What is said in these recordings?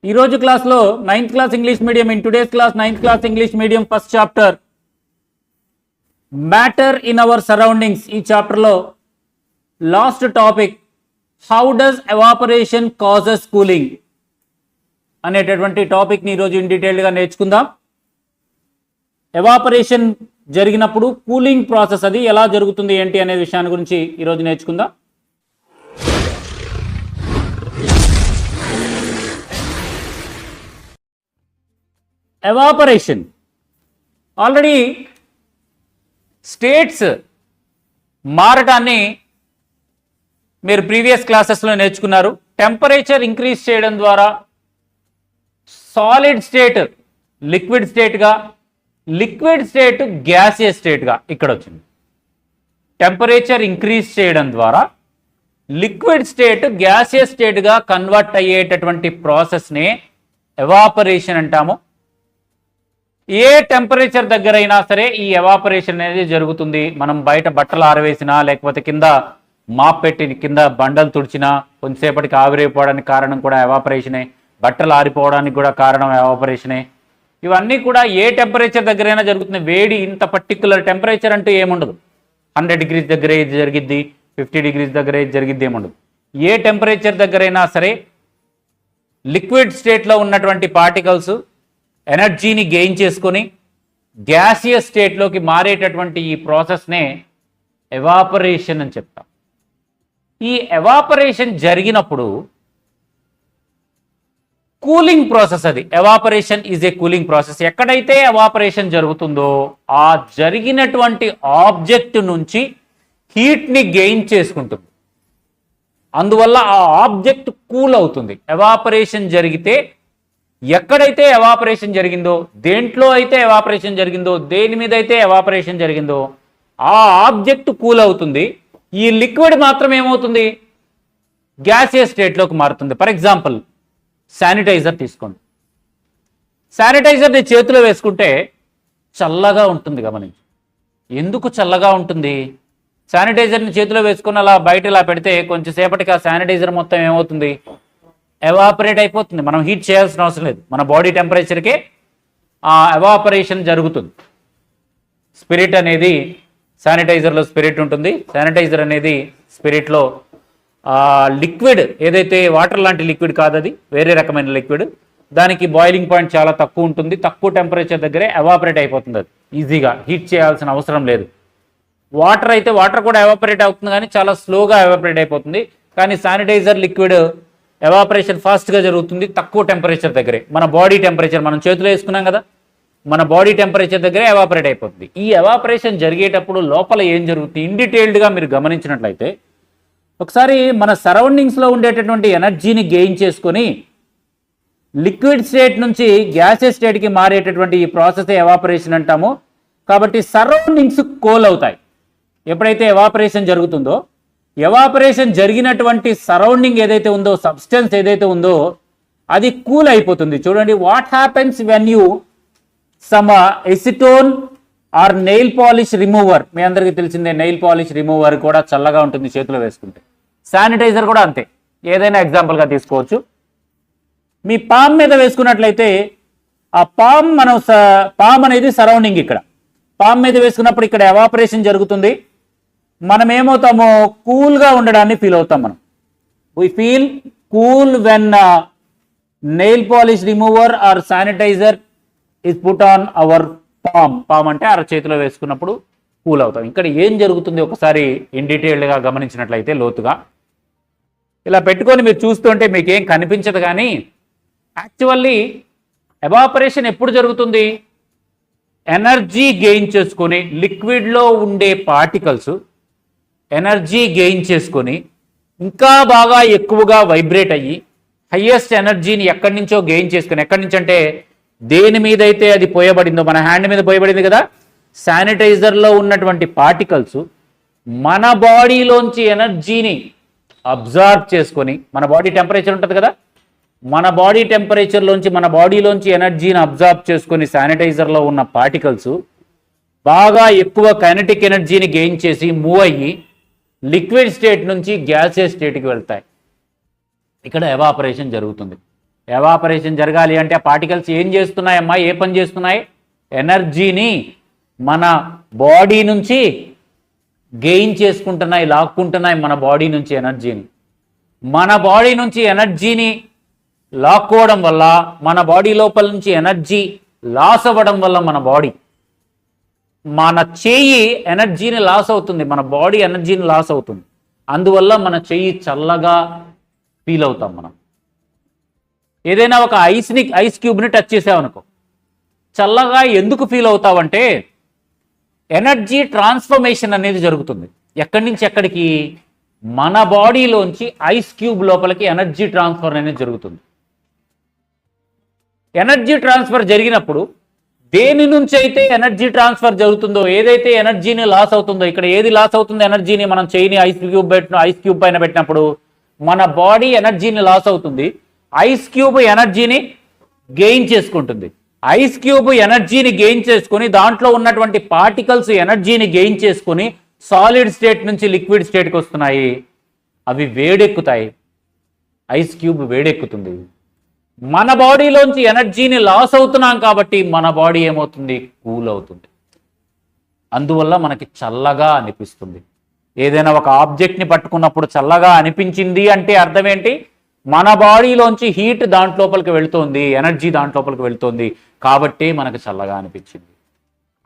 ఈ రోజు క్లాస్లో 9th class English medium in today's class 9th class English medium first chapter matter in our surroundings. ఈ చాప్టర్లో last topic how does evaporation causes cooling అనేటటువంటి టాపిక్ని ఈరోజు ఇన్ డీటెయిల్గా నేర్చుకుందాం. ఎవాపరేషన్ జరిగినప్పుడు కూలింగ్ ప్రాసెస్ అది ఎలా జరుగుతుంది ఏంటి అనే విషయాన్ని గురించి ఈరోజు నేర్చుకుందాం. ఎవాపరేషన్ ఆల్రెడీ స్టేట్స్ మారటాన్ని మీరు ప్రీవియస్ క్లాసెస్లో నేర్చుకున్నారు. టెంపరేచర్ ఇంక్రీజ్ చేయడం ద్వారా సాలిడ్ స్టేట్ లిక్విడ్ స్టేట్గా, లిక్విడ్ స్టేట్ గ్యాసియస్ స్టేట్గా ఇక్కడ వచ్చింది. టెంపరేచర్ ఇంక్రీజ్ చేయడం ద్వారా లిక్విడ్ స్టేట్ గ్యాసియస్ స్టేట్గా కన్వర్ట్ అయ్యేటటువంటి ప్రాసెస్ని ఎవాపరేషన్ అంటాము. ఏ టెంపరేచర్ దగ్గర అయినా సరే ఈ ఎవాపరేషన్ అనేది జరుగుతుంది. మనం బయట బట్టలు ఆరవేసినా, లేకపోతే కింద మాప్ పెట్టి కింద బండలు తుడిచినా కొంతసేపటికి ఆవిరైపోవడానికి కారణం కూడా ఎవాపరేషనే. బట్టలు ఆరిపోవడానికి కూడా కారణం ఎవాపరేషనే. ఇవన్నీ కూడా ఏ టెంపరేచర్ దగ్గరైనా జరుగుతుంది. వేడి ఇంత పర్టికులర్ టెంపరేచర్ అంటూ ఏముండదు. 100 degrees దగ్గర ఇది జరిగిద్ది, 50 degrees దగ్గర ఇది జరిగిద్ది ఏముండదు. ఏ టెంపరేచర్ దగ్గరైనా సరే లిక్విడ్ స్టేట్లో ఉన్నటువంటి పార్టికల్స్ ఎనర్జీని గెయిన్ చేసుకొని గ్యాసియస్ స్టేట్లోకి మారేటటువంటి ఈ ప్రాసెస్నే ఎవాపరేషన్ అని చెప్తాం. ఈ ఎవాపరేషన్ జరిగినప్పుడు కూలింగ్ ప్రాసెస్, అది evaporation is a cooling process. ఎక్కడైతే ఎవాపరేషన్ జరుగుతుందో ఆ జరిగినటువంటి ఆబ్జెక్ట్ నుంచి హీట్ని గెయిన్ చేసుకుంటుంది. అందువల్ల ఆ ఆబ్జెక్ట్ కూల్ అవుతుంది. ఎవాపరేషన్ జరిగితే ఎక్కడైతే ఎవాపరేషన్ జరిగిందో, దేంట్లో అయితే ఎవాపరేషన్ జరిగిందో, దేని మీద అయితే ఎవాపరేషన్ జరిగిందో ఆ ఆబ్జెక్ట్ కూల్ అవుతుంది. ఈ లిక్విడ్ మాత్రం ఏమవుతుంది, గ్యాసియస్ స్టేట్లోకి మారుతుంది. ఫర్ ఎగ్జాంపుల్ శానిటైజర్ తీసుకోండి. శానిటైజర్ని చేతిలో వేసుకుంటే చల్లగా ఉంటుంది. గమనించి ఎందుకు చల్లగా ఉంటుంది? శానిటైజర్ని చేతిలో వేసుకుని అలా బయట ఇలా పెడితే కొంచెంసేపటికి ఆ శానిటైజర్ మొత్తం ఏమవుతుంది, ఎవాపరేట్ అయిపోతుంది. మనం హీట్ చేయాల్సిన అవసరం లేదు. మన బాడీ టెంపరేచర్కే ఆ ఎవాపరేషన్ జరుగుతుంది. స్పిరిట్ అనేది శానిటైజర్లో స్పిరిట్ ఉంటుంది. శానిటైజర్ అనేది స్పిరిట్లో లిక్విడ్ ఏదైతే వాటర్ లాంటి లిక్విడ్ కాదు, అది వేరే రకమైన లిక్విడ్. దానికి బాయిలింగ్ పాయింట్ చాలా తక్కువ ఉంటుంది. తక్కువ టెంపరేచర్ దగ్గరే ఎవాపరేట్ అయిపోతుంది. అది ఈజీగా హీట్ చేయాల్సిన అవసరం లేదు. వాటర్ అయితే వాటర్ కూడా ఎవాపరేట్ అవుతుంది, కానీ చాలా స్లోగా ఎవాపరేట్ అయిపోతుంది. కానీ శానిటైజర్ లిక్విడ్ ఎవాపరేషన్ ఫాస్ట్గా జరుగుతుంది తక్కువ టెంపరేచర్ దగ్గరే. మన బాడీ టెంపరేచర్ మనం చేతిలో వేసుకున్నాం కదా, మన బాడీ టెంపరేచర్ దగ్గరే ఎవాపరేట్ అయిపోతుంది. ఈ ఎవాపరేషన్ జరిగేటప్పుడు లోపల ఏం జరుగుతుంది ఇన్ డీటెయిల్డ్గా మీరు గమనించినట్లయితే, ఒకసారి మన సరౌండింగ్స్లో ఉండేటటువంటి ఎనర్జీని గెయిన్ చేసుకొని లిక్విడ్ స్టేట్ నుంచి గ్యాసెస్ స్టేట్కి మారేటటువంటి ఈ ప్రాసెస్ ఎవాపరేషన్ అంటాము. కాబట్టి సరౌండింగ్స్ కూల్ అవుతాయి. ఎప్పుడైతే ఎవాపరేషన్ జరుగుతుందో, ఎవాపరేషన్ జరిగినటువంటి సరౌండింగ్ ఏదైతే ఉందో, సబ్స్టెన్స్ ఏదైతే ఉందో అది కూల్ అయిపోతుంది. చూడండి, what happens when you some acetone or nail polish remover. మీ అందరికీ తెలిసిందే, నెయిల్ పాలిష్ రిమూవర్ కూడా చల్లగా ఉంటుంది చేతిలో వేసుకుంటే. శానిటైజర్ కూడా అంతే. ఏదైనా ఎగ్జాంపుల్గా తీసుకోవచ్చు. మీ పామ్ మీద వేసుకున్నట్లయితే ఆ పామ్ అనేది సరౌండింగ్. ఇక్కడ పామ్ మీద వేసుకున్నప్పుడు ఇక్కడ ఎవాపరేషన్ జరుగుతుంది. మనం ఏమవుతామో కూల్గా ఉండడాన్ని ఫీల్ అవుతాం. మనం we feel cool when nail polish remover or sanitizer is put on our palm అంటే అర చేతిలో వేసుకున్నప్పుడు కూల్ అవుతాం. ఇక్కడ ఏం జరుగుతుంది ఒకసారి ఇన్ డీటెయిల్డ్గా గమనించినట్లయితే లోతుగా ఇలా పెట్టుకొని మీరు చూస్తుంటే మీకు ఏం కనిపించదు. కానీ యాక్చువల్లీ ఎవాపరేషన్ ఎప్పుడు జరుగుతుంది, ఎనర్జీ గెయిన్ చేసుకొని లిక్విడ్లో ఉండే పార్టికల్స్ ఎనర్జీ గెయిన్ చేసుకొని ఇంకా బాగా ఎక్కువగా వైబ్రేట్ అయ్యి హయ్యెస్ట్ ఎనర్జీని ఎక్కడి నుంచో గెయిన్ చేసుకొని, ఎక్కడి నుంచి అంటే దేని మీద అయితే అది పోయబడిందో, మన హ్యాండ్ మీద పోయబడింది కదా, శానిటైజర్లో ఉన్నటువంటి పార్టికల్స్ మన బాడీలోంచి ఎనర్జీని అబ్జార్బ్ చేసుకొని, మన బాడీ టెంపరేచర్ ఉంటుంది కదా, మన బాడీ టెంపరేచర్లోంచి మన బాడీలోంచి ఎనర్జీని అబ్జార్బ్ చేసుకొని శానిటైజర్లో ఉన్న పార్టికల్స్ బాగా ఎక్కువ కైనెటిక్ ఎనర్జీని గెయిన్ చేసి మూవ్ అయ్యి లిక్విడ్ స్టేట్ నుంచి గ్యాసియస్ స్టేట్కి వెళ్తాయి. ఇక్కడ ఎవాపరేషన్ జరుగుతుంది. ఎవాపరేషన్ జరగాలి అంటే ఆ పార్టికల్స్ ఏం చేస్తున్నాయమ్మా, ఏ పని చేస్తున్నాయి? ఎనర్జీని మన బాడీ నుంచి గెయిన్ చేసుకుంటున్నాయి, లాక్కుంటున్నాయి మన బాడీ నుంచి ఎనర్జీని. మన బాడీ నుంచి ఎనర్జీని లాక్కోవడం వల్ల, మన బాడీ లోపల నుంచి ఎనర్జీ లాస్ అవ్వడం వల్ల మన చెయ్యి ఎనర్జీని లాస్ అవుతుంది, మన బాడీ ఎనర్జీని లాస్ అవుతుంది. అందువల్ల మన చెయ్యి చల్లగా ఫీల్ అవుతాం మనం. ఏదైనా ఒక ఐస్ క్యూబ్ని టచ్ చేసావనుకో, చల్లగా ఎందుకు ఫీల్ అవుతావంటే ఎనర్జీ ట్రాన్స్ఫర్మేషన్ అనేది జరుగుతుంది. ఎక్కడి నుంచి ఎక్కడికి? మన బాడీలోంచి ఐస్ క్యూబ్ లోపలికి ఎనర్జీ ట్రాన్స్ఫర్ అనేది జరుగుతుంది. ఎనర్జీ ట్రాన్స్ఫర్ జరిగినప్పుడు దేని నుంచి అయితే ఎనర్జీ ట్రాన్స్ఫర్ జరుగుతుందో, ఏదైతే ఎనర్జీని లాస్ అవుతుందో, ఇక్కడ ఏది లాస్ అవుతుందో ఎనర్జీని, మనం చేయని ఐస్ క్యూబ్ పైన పెట్టినప్పుడు మన బాడీ ఎనర్జీని లాస్ అవుతుంది, ఐస్ క్యూబ్ ఎనర్జీని గెయిన్ చేసుకుంటుంది. ఐస్ క్యూబ్ ఎనర్జీని గెయిన్ చేసుకుని దాంట్లో ఉన్నటువంటి పార్టికల్స్ ఎనర్జీని గెయిన్ చేసుకుని సాలిడ్ స్టేట్ నుంచి లిక్విడ్ స్టేట్కి వస్తున్నాయి. అవి వేడెక్కుతాయి, ఐస్ క్యూబ్ వేడెక్కుతుంది. మన బాడీలోంచి ఎనర్జీని లాస్ అవుతున్నాం కాబట్టి మన బాడీ ఏమవుతుంది? కూల్ అవుతుంది. అందువల్ల మనకి చల్లగా అనిపిస్తుంది. ఏదైనా ఒక ఆబ్జెక్ట్ని పట్టుకున్నప్పుడు చల్లగా అనిపించింది అంటే అర్థం ఏంటి? మన బాడీలోంచి హీట్ దాంట్లోపలికి వెళుతోంది, ఎనర్జీ దాంట్లోపలికి వెళుతోంది, కాబట్టి మనకు చల్లగా అనిపించింది.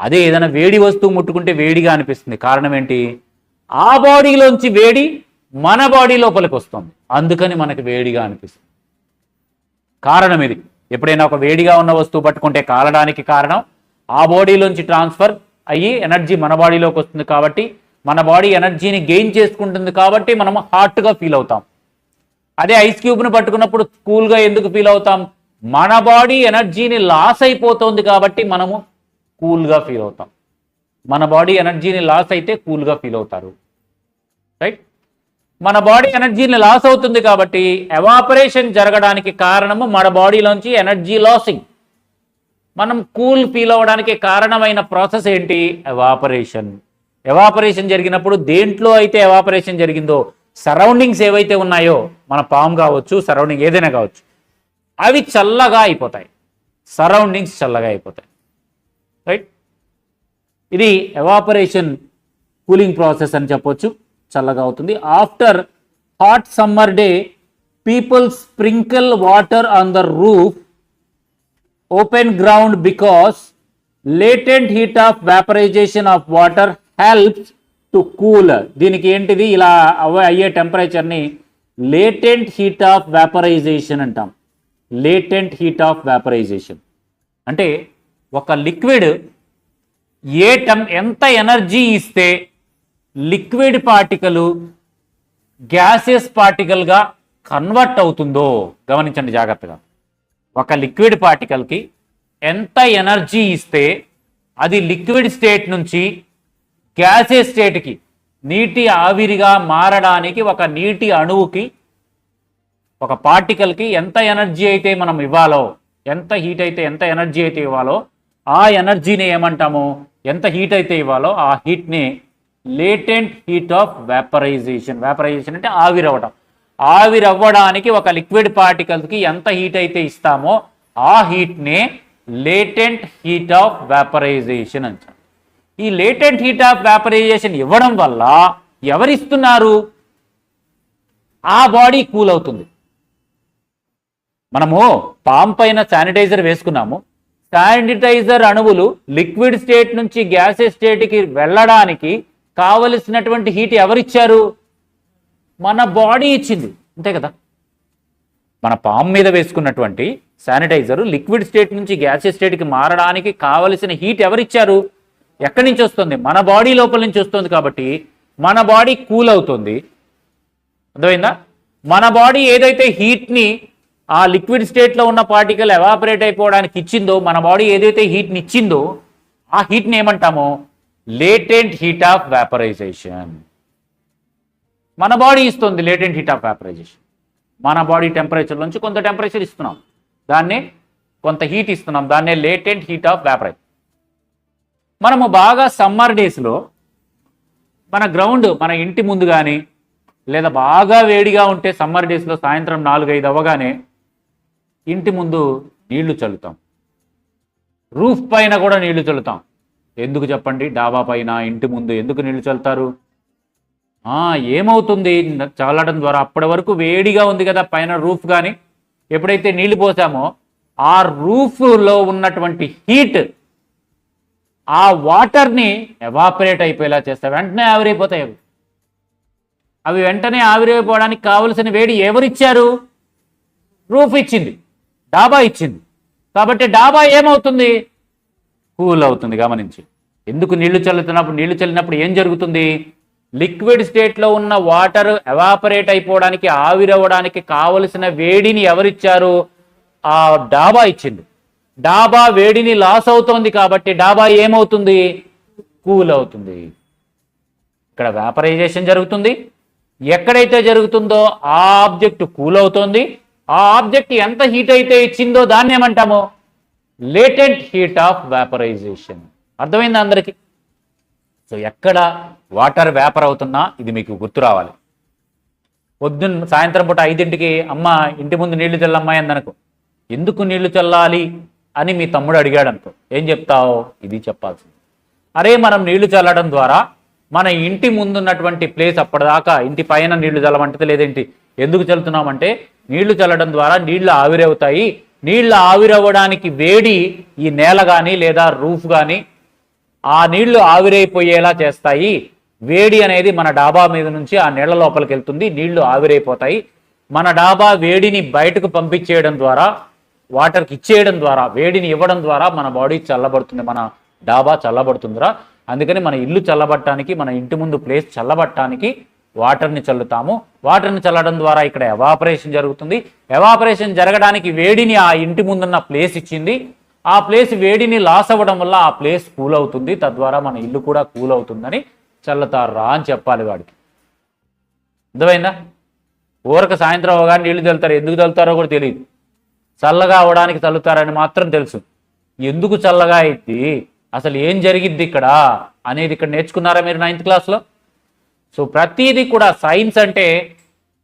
అదే ఏదైనా వేడి వస్తువు ముట్టుకుంటే వేడిగా అనిపిస్తుంది. కారణం ఏంటి? ఆ బాడీలోంచి వేడి మన బాడీ లోపలికి వస్తుంది, అందుకని మనకి వేడిగా అనిపిస్తుంది. కారణం ఇది. ఎప్పుడైనా ఒక వేడిగా ఉన్న వస్తువు పట్టుకుంటే కాలడానికి కారణం ఆ బాడీలోంచి ట్రాన్స్ఫర్ అయ్యి ఎనర్జీ మన బాడీలోకి వస్తుంది, కాబట్టి మన బాడీ ఎనర్జీని గెయిన్ చేసుకుంటుంది, కాబట్టి మనం హాట్గా ఫీల్ అవుతాం. అదే ఐస్ క్యూబ్ను పట్టుకున్నప్పుడు కూల్గా ఎందుకు ఫీల్ అవుతాం? మన బాడీ ఎనర్జీని లాస్ అయిపోతుంది కాబట్టి మనము కూల్గా ఫీల్ అవుతాం. మన బాడీ ఎనర్జీని లాస్ అయితే కూల్గా ఫీల్ అవుతారు, రైట్? మన బాడీ ఎనర్జీని లాస్ అవుతుంది కాబట్టి ఎవాపరేషన్ జరగడానికి కారణము మన బాడీలోంచి ఎనర్జీ లాసింగ్. మనం కూల్ ఫీల్ అవ్వడానికి కారణమైన ప్రాసెస్ ఏంటి? ఎవాపరేషన్. ఎవాపరేషన్ జరిగినప్పుడు దేంట్లో అయితే ఎవాపరేషన్ జరిగిందో, సరౌండింగ్స్ ఏవైతే ఉన్నాయో, మన పామ్ కావచ్చు, సరౌండింగ్ ఏదైనా కావచ్చు, అవి చల్లగా అయిపోతాయి, సరౌండింగ్స్ చల్లగా అయిపోతాయి, రైట్? ఇది ఎవాపరేషన్ కూలింగ్ ప్రాసెస్ అని చెప్పొచ్చు, చల్లగా అవుతుంది. After hot summer day people sprinkle water on the roof open ground because latent heat of vaporisation of water helps to cool. దీనికి ఏంటిది? ఇలా అయ్యే టెంపరేచర్ని లేటెంట్ హీట్ ఆఫ్ వేపరైజేషన్ అంటాం. లేటెంట్ హీట్ ఆఫ్ వేపరైజేషన్ అంటే ఒక లిక్విడ్ ఎంత energy ఇస్తే liquid particle gases పార్టికల్గా convert అవుతుందో గమనించండి జాగ్రత్తగా. ఒక లిక్విడ్ పార్టికల్కి ఎంత ఎనర్జీ ఇస్తే అది లిక్విడ్ స్టేట్ నుంచి గ్యాసెస్ స్టేట్కి, నీటి ఆవిరిగా మారడానికి ఒక నీటి అణువుకి, ఒక పార్టికల్కి ఎంత ఎనర్జీ అయితే మనం ఇవ్వాలో, ఎంత హీట్ అయితే, ఎంత ఎనర్జీ అయితే ఇవ్వాలో ఆ ఎనర్జీని ఏమంటాము? ఎంత హీట్ అయితే ఇవ్వాలో ఆ హీట్ని latent heat of vaporization. Vaporization అంటే ఆవిరవ్వడం. ఆవిరవ్వడానికి ఒక లిక్విడ్ పార్టికల్కి ఎంత హీట్ అయితే ఇస్తామో ఆ హీట్నే లేటెంట్ హీట్ ఆఫ్ వేపరైజేషన్ అంటారు. ఈ లేటెంట్ హీట్ ఆఫ్ వేపరైజేషన్ ఇవ్వడం వల్ల ఎవరిస్తున్నారు? ఆ బాడీ కూల్ అవుతుంది. మనము పామ్ పైన శానిటైజర్ వేసుకున్నాము. శానిటైజర్ అణువులు లిక్విడ్ స్టేట్ నుంచి గ్యాసెస్ స్టేట్కి వెళ్ళడానికి కావలసినటువంటి హీట్ ఎవరిచ్చారు? మన బాడీ ఇచ్చింది, అంతే కదా. మన పామ్ మీద వేసుకున్నటువంటి శానిటైజర్ లిక్విడ్ స్టేట్ నుంచి గ్యాసెస్ స్టేట్కి మారడానికి కావలసిన హీట్ ఎవరిచ్చారు? ఎక్కడి నుంచి వస్తుంది? మన బాడీ లోపల నుంచి వస్తుంది, కాబట్టి మన బాడీ కూల్ అవుతుంది. అర్థమైందా? మన బాడీ ఏదైతే హీట్ని ఆ లిక్విడ్ స్టేట్లో ఉన్న పార్టికల్ ఎవాపరేట్ అయిపోవడానికి ఇచ్చిందో, మన బాడీ ఏదైతే హీట్ని ఇచ్చిందో ఆ హీట్ని ఏమంటామో? Latent heat of vaporization. మన బాడీ ఇస్తుంది లేటెంట్ హీట్ ఆఫ్ వేపరైజేషన్. మన బాడీ టెంపరేచర్ నుంచి కొంత టెంపరేచర్ ఇస్తున్నాం, దాన్నే కొంత హీట్ ఇస్తున్నాం, దాన్నే లేటెంట్ హీట్ ఆఫ్ వేపరైజేషన్. మనము బాగా సమ్మర్ డేస్లో మన ఇంటి ముందు కానీ, లేదా బాగా వేడిగా ఉంటే సమ్మర్ డేస్లో సాయంత్రం 4-5 అవ్వగానే ఇంటి ముందు నీళ్లు చల్లుతాం, రూఫ్ పైన కూడా నీళ్లు చల్లుతాం. ఎందుకు చెప్పండి? డాబా పైన ఇంటి ముందు ఎందుకు నీళ్లు చల్లుతారు? ఏమవుతుంది చల్లడం ద్వారా? అప్పటి వరకు వేడిగా ఉంది కదా పైన రూఫ్, కానీ ఎప్పుడైతే నీళ్లు పోసామో ఆ రూఫ్లో ఉన్నటువంటి హీట్ ఆ వాటర్ని ఎవాపరేట్ అయిపోయేలా చేస్తాయి, వెంటనే ఆవిరైపోతాయి. అవి వెంటనే ఆవిరైపోవడానికి కావలసిన వేడి ఎవరిచ్చారు? రూఫ్ ఇచ్చింది, డాబా ఇచ్చింది. కాబట్టి డాబా ఏమవుతుంది? కూల్ అవుతుంది. గమనించి, ఎందుకు నీళ్లు చల్లినప్పుడు ఏం జరుగుతుంది? లిక్విడ్ స్టేట్లో ఉన్న వాటర్ ఎవాపరేట్ అయిపోవడానికి, ఆవిరవ్వడానికి కావలసిన వేడిని ఎవరిచ్చారు? ఆ డాబా ఇచ్చింది. డాబా వేడిని లాస్ అవుతోంది కాబట్టి డాబా ఏమవుతుంది? కూల్ అవుతుంది. ఇక్కడ వేపరైజేషన్ జరుగుతుంది. ఎక్కడైతే జరుగుతుందో ఆ ఆబ్జెక్ట్ కూల్ అవుతోంది. ఆ ఆబ్జెక్ట్ ఎంత హీట్ అయితే ఇచ్చిందో దాన్ని ఏమంటాము? Latent heat of vaporisation. అర్థమైంది అందరికీ? సో ఎక్కడ వాటర్ వేపర్ అవుతున్నా ఇది మీకు గుర్తు రావాలి. సాయంత్రం పూట 5ంటికి అమ్మ ఇంటి ముందు నీళ్లు చల్లమ్మాయి అందనుకో, ఎందుకు నీళ్లు చల్లాలి అని మీ తమ్ముడు అడిగాడు అనుకో, ఏం చెప్తావు? ఇది చెప్పాల్సింది. అరే మనం నీళ్లు చల్లడం ద్వారా మన ఇంటి ముందున్నటువంటి ప్లేస్, అప్పటిదాకా ఇంటి పైన నీళ్లు చల్లమంటే లేదేంటి, ఎందుకు చల్లుతున్నామంటే నీళ్లు చల్లడం ద్వారా నీళ్లు ఆవిరవుతాయి. నీళ్లు ఆవిరవ్వడానికి వేడి ఈ నేల కానీ లేదా రూఫ్ కానీ ఆ నీళ్లు ఆవిరైపోయేలా చేస్తాయి. వేడి అనేది మన డాబా మీద నుంచి ఆ నీళ్ల లోపలికి వెళ్తుంది, నీళ్లు ఆవిరైపోతాయి. మన డాబా వేడిని బయటకు పంపించేయడం ద్వారా, వాటర్కి ఇచ్చేయడం ద్వారా, వేడిని ఇవ్వడం ద్వారా మన బాడీ చల్లబడుతుంది, మన డాబా చల్లబడుతుందిరా. అందుకని మన ఇల్లు చల్లబట్టడానికి, మన ఇంటి ముందు ప్లేస్ చల్లబట్టడానికి వాటర్ని చల్లుతాము. వాటర్ని చల్లడం ద్వారా ఇక్కడ ఎవాపరేషన్ జరుగుతుంది. ఎవాపరేషన్ జరగడానికి వేడిని ఆ ఇంటి ముందున్న ప్లేస్ ఇచ్చింది. ఆ ప్లేస్ వేడిని లాస్ అవ్వడం వల్ల ఆ ప్లేస్ కూల్ అవుతుంది, తద్వారా మన ఇల్లు కూడా కూల్ అవుతుందని చల్లుతారా అని చెప్పాలి వాడికి. అర్థమైందా? ఊరక సాయంత్రం అవగానే నీళ్లు చల్లుతారు, ఎందుకు చల్లుతారో కూడా తెలియదు. చల్లగా అవడానికి చల్లుతారని మాత్రం తెలుసు. ఎందుకు చల్లగా అయింది, అసలు ఏం జరిగిద్ది ఇక్కడ అనేది ఇక్కడ నేర్చుకున్నారా మీరు 9th క్లాస్లో? సో ప్రతిదీ కూడా సైన్స్ అంటే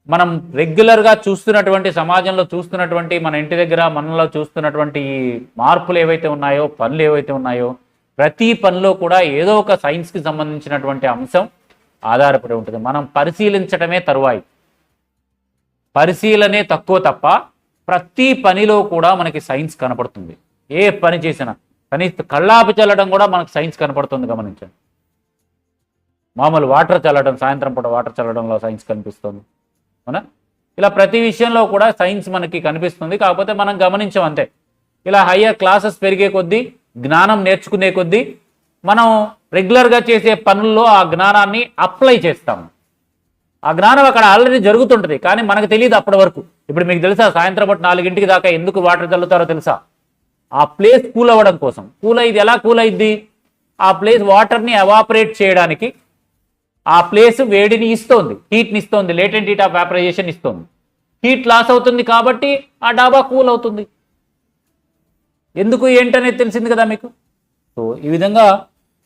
మనం రెగ్యులర్గా చూస్తున్నటువంటి, సమాజంలో చూస్తున్నటువంటి, మన ఇంటి దగ్గర మనలో చూస్తున్నటువంటి మార్పులు ఏవైతే ఉన్నాయో, పనులు ఏవైతే ఉన్నాయో, ప్రతి పనిలో కూడా ఏదో ఒక సైన్స్కి సంబంధించినటువంటి అంశం ఆధారపడి ఉంటుంది. మనం పరిశీలించడమే తరువాయి, పరిశీలనే తక్కువ తప్ప ప్రతి పనిలో కూడా మనకి సైన్స్ కనపడుతుంది. ఏ పని చేసినా కనీసం కళ్ళాపి చల్లడం కూడా మనకు సైన్స్ కనపడుతుంది. గమనించండి, మామూలు వాటర్ చల్లడం, సాయంత్రం పూట వాటర్ చల్లడంలో సైన్స్ కనిపిస్తుంది. అవునా? ఇలా ప్రతి విషయంలో కూడా సైన్స్ మనకి కనిపిస్తుంది, కాకపోతే మనం గమనించాం అంతే. ఇలా హయ్యర్ క్లాసెస్ పెరిగే కొద్దీ, జ్ఞానం నేర్చుకునే కొద్దీ మనం రెగ్యులర్గా చేసే పనుల్లో ఆ జ్ఞానాన్ని అప్లై చేస్తాము. ఆ జ్ఞానం అక్కడ ఆల్రెడీ జరుగుతుంటుంది, కానీ మనకు తెలియదు అప్పటి వరకు. ఇప్పుడు మీకు తెలుసా సాయంత్రం పూట 4ంటికి దాకా ఎందుకు వాటర్ చల్లుతారో తెలుసా? ఆ ప్లేస్ కూల్ అవ్వడం కోసం. కూల్ అయ్యింది. ఎలా కూల్ అయింది? ఆ ప్లేస్ వాటర్ని ఎవాపరేట్ చేయడానికి ఆ ప్లేస్ వేడిని ఇస్తోంది, హీట్ని ఇస్తోంది, లేటెంట్ హీట్ ఆఫ్ వేపరైజేషన్ ఇస్తోంది. హీట్ లాస్ అవుతుంది కాబట్టి ఆ డాబా కూల్ అవుతుంది. ఎందుకు ఏంటనేది తెలిసింది కదా మీకు. సో ఈ విధంగా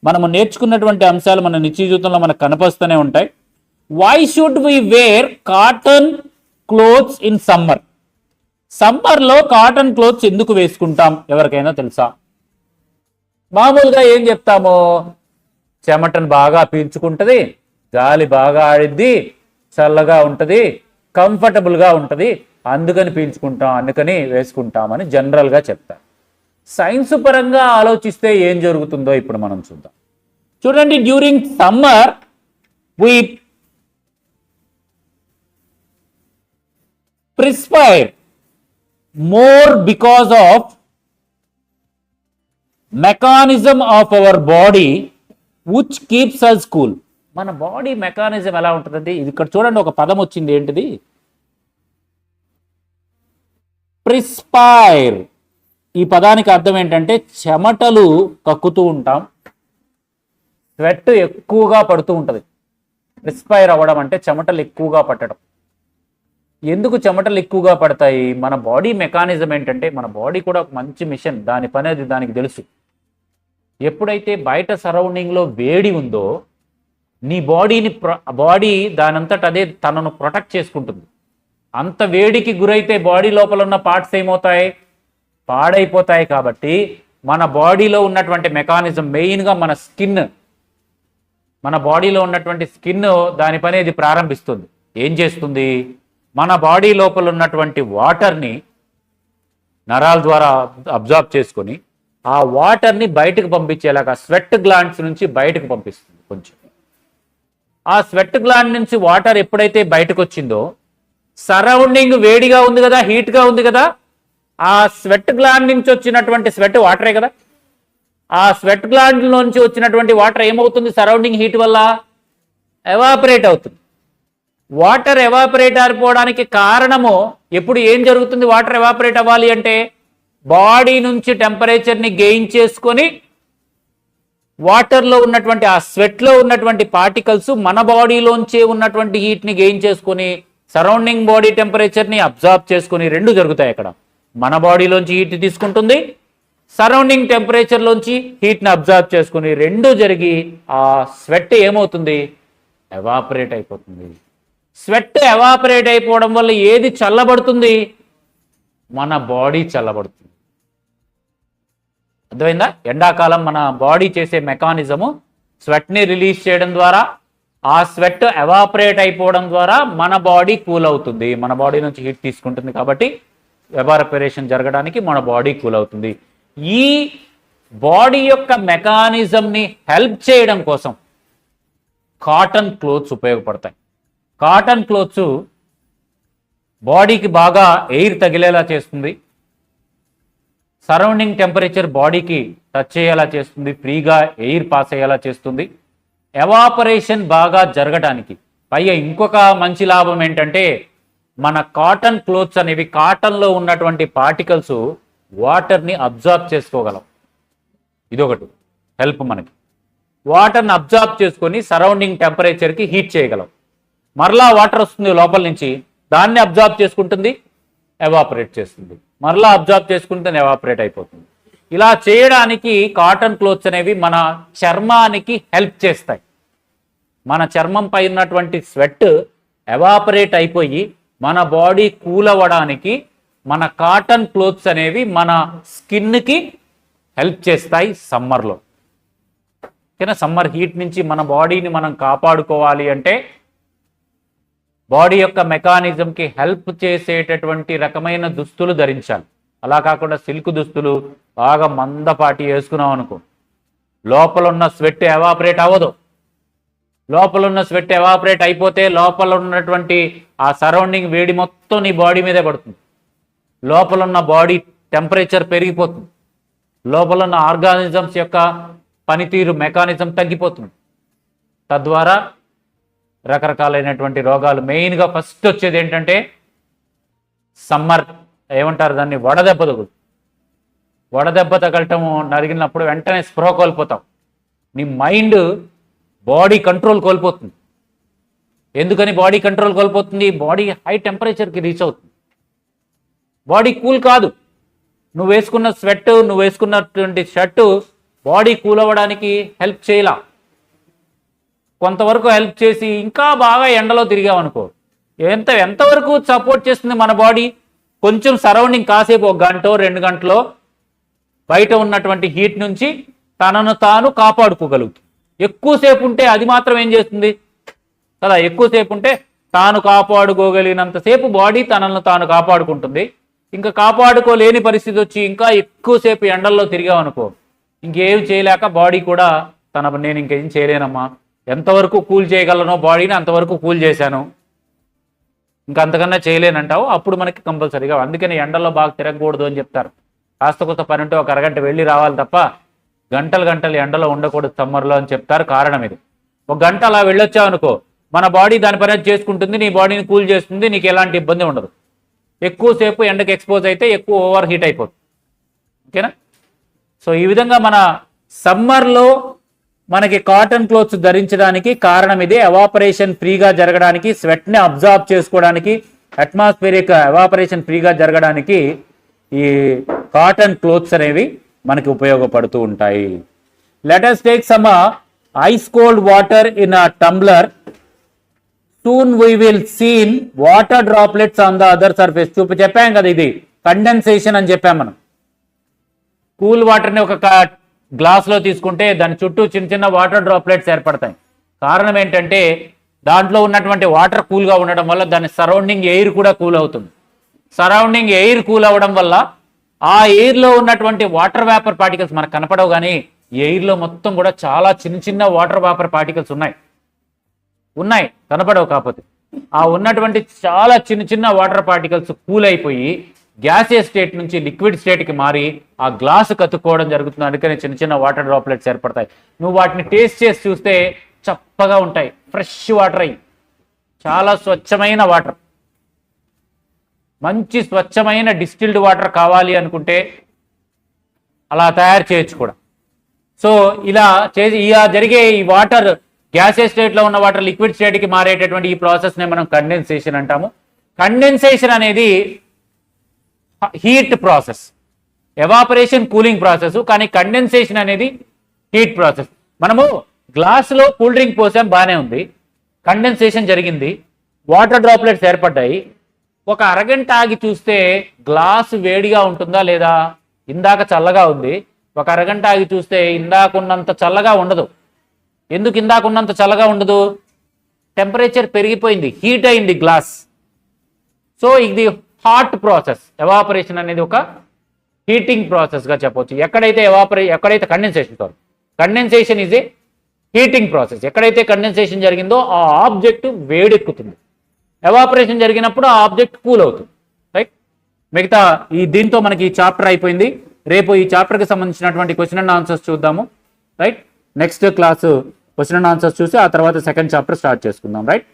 మనము నేర్చుకున్నటువంటి అంశాలు మన నిత్య జీవితంలో మనకు కనిపిస్తూనే ఉంటాయి. Why should we wear cotton clothes in summer? సమ్మర్లో కాటన్ క్లోత్స్ ఎందుకు వేసుకుంటాం? ఎవరికైనా తెలుసా? మామూలుగా ఏం చెప్తాము? చెమటను బాగా పీల్చుకుంటుంది, గాలి బాగా ఆడిద్ది, చల్లగా ఉంటుంది, కంఫర్టబుల్గా ఉంటుంది, అందుకని పీల్చుకుంటాం, అందుకని వేసుకుంటామని జనరల్గా చెప్తాం. సైన్స్ పరంగా ఆలోచిస్తే ఏం జరుగుతుందో ఇప్పుడు మనం చూద్దాం. చూడండి, during summer we perspire more because of mechanism of our body which keeps us cool. మన బాడీ మెకానిజం ఎలా ఉంటుందండి? ఇది ఇక్కడ చూడండి, ఒక పదం వచ్చింది. ఏంటిది? ప్రిస్పైర్. ఈ పదానికి అర్థం ఏంటంటే చెమటలు కక్కుతూ ఉంటాం, స్వెట్ ఎక్కువగా పడుతూ ఉంటుంది. ప్రిస్పైర్ అవ్వడం అంటే చెమటలు ఎక్కువగా పట్టడం. ఎందుకు చెమటలు ఎక్కువగా పడతాయి? మన బాడీ మెకానిజం ఏంటంటే, మన బాడీ కూడా ఒక మంచి మిషన్, దాని పని అది దానికి తెలుసు. ఎప్పుడైతే బయట సరౌండింగ్లో వేడి ఉందో, నీ బాడీ దానంతట అదే తనను ప్రొటెక్ట్ చేసుకుంటుంది. అంత వేడికి గురైతే బాడీ లోపల ఉన్న పార్ట్స్ ఏమవుతాయి, పాడైపోతాయి. కాబట్టి మన బాడీలో ఉన్నటువంటి మెకానిజం మెయిన్గా మన బాడీలో ఉన్నటువంటి స్కిన్ దాని పని ఇది ప్రారంభిస్తుంది. ఏం చేస్తుంది, మన బాడీ లోపల ఉన్నటువంటి వాటర్ని నరాల ద్వారా అబ్జార్బ్ చేసుకొని ఆ వాటర్ని బయటకు పంపించేలాగా స్వెట్ గ్లాండ్స్ నుంచి బయటకు పంపిస్తుంది. కొంచెం ఆ స్వెట్ గ్లాండ్ నుంచి వాటర్ ఎప్పుడైతే బయటకు వచ్చిందో, సరౌండింగ్ వేడిగా ఉంది కదా, హీట్గా ఉంది కదా, ఆ స్వెట్ గ్లాండ్ నుంచి వచ్చినటువంటి స్వెట్ వాటరే కదా, ఆ స్వెట్ గ్లాండ్ నుంచి వచ్చినటువంటి వాటర్ ఏమవుతుంది, సరౌండింగ్ హీట్ వల్ల ఎవాపరేట్ అవుతుంది. వాటర్ ఎవాపరేట్ అయిపోవడానికి కారణము ఎప్పుడు ఏం జరుగుతుంది, వాటర్ ఎవాపరేట్ అవ్వాలి అంటే బాడీ నుంచి టెంపరేచర్ని గెయిన్ చేసుకొని వాటర్లో ఉన్నటువంటి ఆ స్వెట్లో ఉన్నటువంటి పార్టికల్స్ మన బాడీలోంచే ఉన్నటువంటి హీట్ని గెయిన్ చేసుకొని సరౌండింగ్ బాడీ టెంపరేచర్ని అబ్జార్బ్ చేసుకొని రెండు జరుగుతాయి. అక్కడ మన బాడీలోంచి హీట్ తీసుకుంటుంది, సరౌండింగ్ టెంపరేచర్లోంచి హీట్ని అబ్జార్బ్ చేసుకుని రెండు జరిగి ఆ స్వెట్ ఏమవుతుంది, ఎవాపరేట్ అయిపోతుంది. స్వెట్ ఎవాపరేట్ అయిపోవడం వల్ల ఏది చల్లబడుతుంది, మన బాడీ చల్లబడుతుంది. అర్థమైందా? ఎండాకాలం మన బాడీ చేసే మెకానిజము స్వెట్ని రిలీజ్ చేయడం ద్వారా, ఆ స్వెట్ ఎవాపరేట్ అయిపోవడం ద్వారా మన బాడీ కూల్ అవుతుంది. మన బాడీ నుంచి హీట్ తీసుకుంటుంది కాబట్టి ఎవాపరేషన్ జరగడానికి మన బాడీ కూల్ అవుతుంది. ఈ బాడీ యొక్క మెకానిజంని హెల్ప్ చేయడం కోసం కాటన్ క్లోత్స్ ఉపయోగపడతాయి. కాటన్ క్లోత్స్ బాడీకి బాగా ఎయిర్ తగిలేలా చేస్తుంది, సరౌండింగ్ టెంపరేచర్ బాడీకి టచ్ చేయేలా చేస్తుంది, ఫ్రీగా ఎయిర్ పాస్ అయ్యేలా చేస్తుంది. ఎవాపరేషన్ బాగా జరగడానికి పైగా ఇంకొక మంచి లాభం ఏంటంటే మన కాటన్ క్లోత్స్ అనేవి కాటన్లో ఉన్నటువంటి పార్టికల్స్ వాటర్ని అబ్జార్బ్ చేసుకోగలం. ఇదొకటి హెల్ప్ మనకి. వాటర్ని అబ్జార్బ్ చేసుకొని సరౌండింగ్ టెంపరేచర్కి హీట్ చేయగలం. మరలా వాటర్ వస్తుంది లోపల నుంచి, దాన్ని అబ్జార్బ్ చేసుకుంటుంది, ఎవాపరేట్ చేస్తుంది, మరలా అబ్జార్బ్ చేసుకుంటుంది, ఎవాపరేట్ అయిపోతుంది. ఇలా చేయడానికి కాటన్ క్లోత్స్ అనేవి మన చర్మానికి హెల్ప్ చేస్తాయి. మన చర్మంపై ఉన్నటువంటి స్వెట్ ఎవాపరేట్ అయిపోయి మన బాడీ కూల్ అవ్వడానికి మన కాటన్ క్లోత్స్ అనేవి మన స్కిన్కి హెల్ప్ చేస్తాయి సమ్మర్లో. ఓకేనా? సమ్మర్ హీట్ నుంచి మన బాడీని మనం కాపాడుకోవాలి అంటే బాడీ యొక్క మెకానిజంకి హెల్ప్ చేసేటటువంటి రకమైన దుస్తులు ధరించాలి. అలా కాకుండా సిల్క్ దుస్తులు బాగా మందపాటి వేసుకున్నాం అనుకో, లోపల ఉన్న స్వెట్ ఎవాపరేట్ అవ్వదు. లోపల ఉన్న స్వెట్ ఎవాపరేట్ అయిపోతే లోపల ఉన్నటువంటి ఆ సరౌండింగ్ వేడి మొత్తం నీ బాడీ మీదే పడుతుంది. లోపల ఉన్న బాడీ టెంపరేచర్ పెరిగిపోతుంది, లోపల ఉన్న ఆర్గానిజమ్స్ యొక్క పనితీరు మెకానిజం తగ్గిపోతుంది. తద్వారా రకరకాలైనటువంటి రోగాలు, మెయిన్గా ఫస్ట్ వచ్చేది ఏంటంటే సమ్మర్ ఏమంటారు దాన్ని, వడదెబ్బ తగులు. వడదెబ్బ తగలటము నరిగినప్పుడు వెంటనే స్పృహ కోల్పోతాం, నీ మైండ్ బాడీ కంట్రోల్ కోల్పోతుంది. ఎందుకని బాడీ కంట్రోల్ కోల్పోతుంది? బాడీ హై టెంపరేచర్కి రీచ్ అవుతుంది, బాడీ కూల్ కాదు. నువ్వు వేసుకున్న స్వెట్, నువ్వు వేసుకున్నటువంటి షర్టు బాడీ కూల్ అవ్వడానికి హెల్ప్ చేయలా. కొంతవరకు హెల్ప్ చేసి ఇంకా బాగా ఎండలో తిరిగామనుకో, ఎంతవరకు సపోర్ట్ చేస్తుంది మన బాడీ? కొంచెం సరౌండింగ్ కాసేపు 1 గంట 2 గంటలో బయట ఉన్నటువంటి హీట్ నుంచి తనను తాను కాపాడుకోగలుగుతుంది. ఎక్కువసేపు ఉంటే అది మాత్రం ఏం చేస్తుంది కదా, ఎక్కువసేపు ఉంటే తాను కాపాడుకోగలిగినంతసేపు బాడీ తనను తాను కాపాడుకుంటుంది. ఇంకా కాపాడుకోలేని పరిస్థితి వచ్చి ఇంకా ఎక్కువసేపు ఎండల్లో తిరిగామనుకో, ఇంకేం చేయలేక బాడీ కూడా నేను ఇంకేం చేయలేనమ్మా, ఎంతవరకు కూల్ చేయగలనో బాడీని అంతవరకు కూల్ చేశాను, ఇంకా అంతకన్నా చేయలేనంటావు. అప్పుడు మనకి కంపల్సరీగా, అందుకని ఎండల్లో బాగా తిరగకూడదు అని చెప్తారు. కాస్త కొత్త పని ఉంటే 1 అరగంట వెళ్ళి రావాలి తప్ప గంటలు ఎండలో ఉండకూడదు సమ్మర్లో అని చెప్తారు. కారణం ఇది. 1 గంట అలా వెళ్ళొచ్చావు అనుకో, మన బాడీ దాని పని చేసుకుంటుంది, నీ బాడీని కూల్ చేస్తుంది, నీకు ఎలాంటి ఇబ్బంది ఉండదు. ఎక్కువసేపు ఎండకి ఎక్స్పోజ్ అయితే ఎక్కువ ఓవర్ హీట్ అయిపోతుంది. ఓకేనా? సో ఈ విధంగా మన సమ్మర్లో మనకి కాటన్ క్లోత్స్ ధరించడానికి కారణం ఇదే. ఎవాపరేషన్ ఫ్రీగా జరగడానికి, స్వెట్ని అబ్జార్బ్ చేసుకోవడానికి, అట్మాస్ఫియరిక్ ఎవాపరేషన్ ఫ్రీగా జరగడానికి ఈ కాటన్ క్లోత్స్ అనేవి మనకి ఉపయోగపడుతూ ఉంటాయి. Let us take some ice cold water in a tumbler soon we will see water droplets on the other surface. చెప్పాం కదా, ఇది కండెన్సేషన్ అని చెప్పాం మనం. కూల్ వాటర్ని ఒక గ్లాస్లో తీసుకుంటే దాని చుట్టూ చిన్న చిన్న వాటర్ డ్రాప్లెట్స్ ఏర్పడతాయి. కారణం ఏంటంటే దాంట్లో ఉన్నటువంటి వాటర్ కూల్గా ఉండడం వల్ల దాని సరౌండింగ్ ఎయిర్ కూడా కూల్ అవుతుంది. సరౌండింగ్ ఎయిర్ కూల్ అవ్వడం వల్ల ఆ ఎయిర్లో ఉన్నటువంటి వాటర్ వేపర్ పార్టికల్స్ మనకు కనపడవు, కానీ ఎయిర్లో మొత్తం కూడా చాలా చిన్న చిన్న వాటర్ వేపర్ పార్టికల్స్ ఉన్నాయి కనపడవు. కాకపోతే ఆ ఉన్నటువంటి చాలా చిన్న చిన్న వాటర్ పార్టికల్స్ కూల్ అయిపోయి గ్యాసియస్ స్టేట్ నుంచి లిక్విడ్ స్టేట్కి మారి ఆ గ్లాసు కత్తుకోవడం జరుగుతుంది. అందుకని చిన్న చిన్న వాటర్ డ్రాప్లెట్స్ ఏర్పడతాయి. నువ్వు వాటిని టేస్ట్ చేసి చూస్తే చప్పగా ఉంటాయి, ఫ్రెష్ వాటర్ అయ్యి, చాలా స్వచ్ఛమైన వాటర్. మంచి స్వచ్ఛమైన డిస్టిల్డ్ వాటర్ కావాలి అనుకుంటే అలా తయారు చేయొచ్చు కూడా. సో ఇలా జరిగే ఈ వాటర్ గ్యాసియస్ స్టేట్లో ఉన్న వాటర్ లిక్విడ్ స్టేట్కి మారేటటువంటి ఈ ప్రాసెస్నే మనం కండెన్సేషన్ అంటాము. కండెన్సేషన్ అనేది heat process, evaporation cooling process, కానీ కండెన్సేషన్ అనేది హీట్ ప్రాసెస్. మనము గ్లాసులో కూల్ డ్రింక్ పోసాం, బాగానే ఉంది, కండెన్సేషన్ జరిగింది, వాటర్ డ్రాప్లెట్స్ ఏర్పడ్డాయి. ఒక అరగంట ఆగి చూస్తే గ్లాసు వేడిగా ఉంటుందా లేదా? ఇందాక చల్లగా ఉంది. ఒక అరగంట ఆగి చూస్తే ఇందాకున్నంత చల్లగా ఉండదు. ఎందుకు ఇందాకున్నంత చల్లగా ఉండదు? టెంపరేచర్ పెరిగిపోయింది, హీట్ అయింది గ్లాస్. సో ఇది హాట్ ప్రాసెస్. ఎవాపరేషన్ అనేది ఒక హీటింగ్ ప్రాసెస్గా చెప్పవచ్చు. ఎక్కడైతే condensation is a heating process. ఎక్కడైతే కండెన్సేషన్ జరిగిందో ఆ ఆబ్జెక్ట్ వేడెక్కుతుంది. ఎవాపరేషన్ జరిగినప్పుడు ఆ ఆబ్జెక్ట్ కూల్ అవుతుంది. రైట్. మిగతా దీంతో మనకి ఈ చాప్టర్ అయిపోయింది. రేపు ఈ చాప్టర్కి సంబంధించినటువంటి క్వశ్చన్ అండ్ ఆన్సర్స్ చూద్దాము. Right. Next class question and answers చూసి ఆ తర్వాత సెకండ్ చాప్టర్ స్టార్ట్ చేసుకుందాం. రైట్.